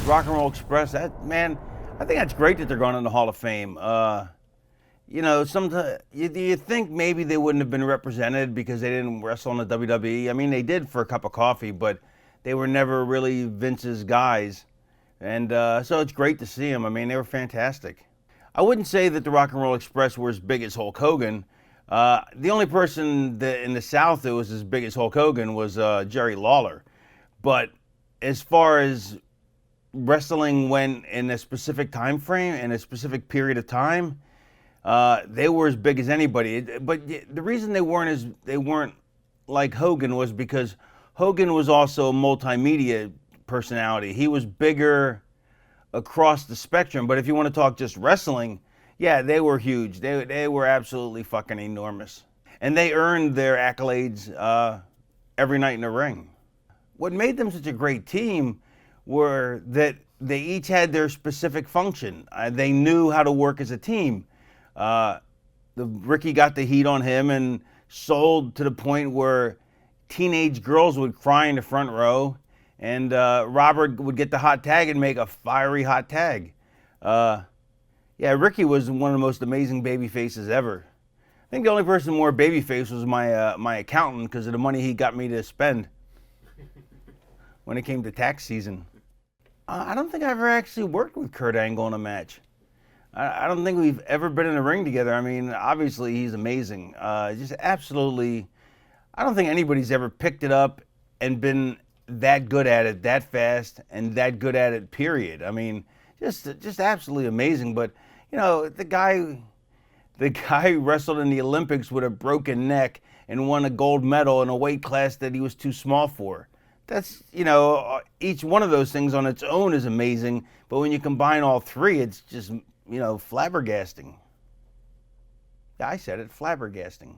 Rock and Roll Express, that man, I think that's great that they're going in the Hall of Fame. You know, sometimes you think maybe they wouldn't have been represented because they didn't wrestle in the WWE. I mean, they did for a cup of coffee, but they were never really Vince's guys. And so it's great to see them. I mean, they were fantastic. I wouldn't say that the Rock and Roll Express were as big as Hulk Hogan. The only person that in the South that was as big as Hulk Hogan was Jerry Lawler. But as far as wrestling went in a specific time frame, in a specific period of time, they were as big as anybody. But the reason they weren't like Hogan was because Hogan was also a multimedia personality. He was bigger across the spectrum. But if you want to talk just wrestling, yeah, they were huge. They were absolutely fucking enormous. And they earned their accolades every night in the ring. What made them such a great team were that they each had their specific function. They knew how to work as a team. Ricky got the heat on him and sold to the point where teenage girls would cry in the front row, and Robert would get the hot tag and make a fiery hot tag. Yeah, Ricky was one of the most amazing baby faces ever. I think the only person more babyface was my accountant because of the money he got me to spend when it came to tax season. I don't think I ever actually worked with Kurt Angle in a match. I don't think we've ever been in a ring together. I mean, obviously he's amazing. Just absolutely, I don't think anybody's ever picked it up and been that good at it, that fast, and that good at it, period. I mean, just absolutely amazing. But, you know, the guy wrestled in the Olympics with a broken neck and won a gold medal in a weight class that he was too small for. That's, you know, each one of those things on its own is amazing, but when you combine all three, it's just, you know, flabbergasting. Yeah, I said it, flabbergasting.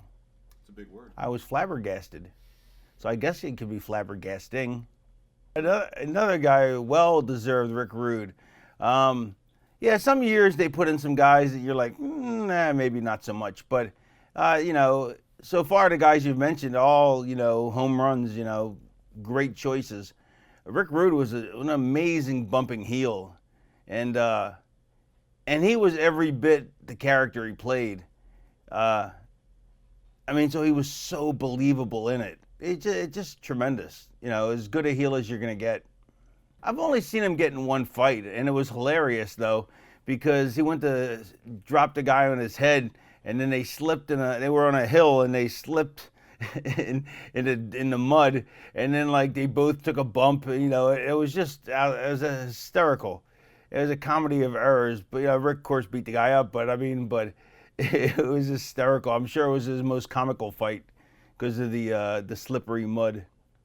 It's a big word. I was flabbergasted. So I guess it could be flabbergasting. Another guy, well-deserved, Rick Rude. Yeah, some years they put in some guys that you're like, nah, maybe not so much. But, you know, so far the guys you've mentioned, all, you know, home runs, you know, great choices. Rick Rude was an amazing bumping heel, and he was every bit the character he played. I mean, so he was so believable in it. It's just tremendous. You know, as good a heel as you're gonna get. I've only seen him get in one fight, and it was hilarious though, because he went to drop the guy on his head, and then they slipped they were on a hill and they slipped in the mud, and then like they both took a bump. You know, it was hysterical. It was a comedy of errors. But you know, Rick of course beat the guy up. But I mean, it was hysterical. I'm sure it was his most comical fight because of the slippery mud.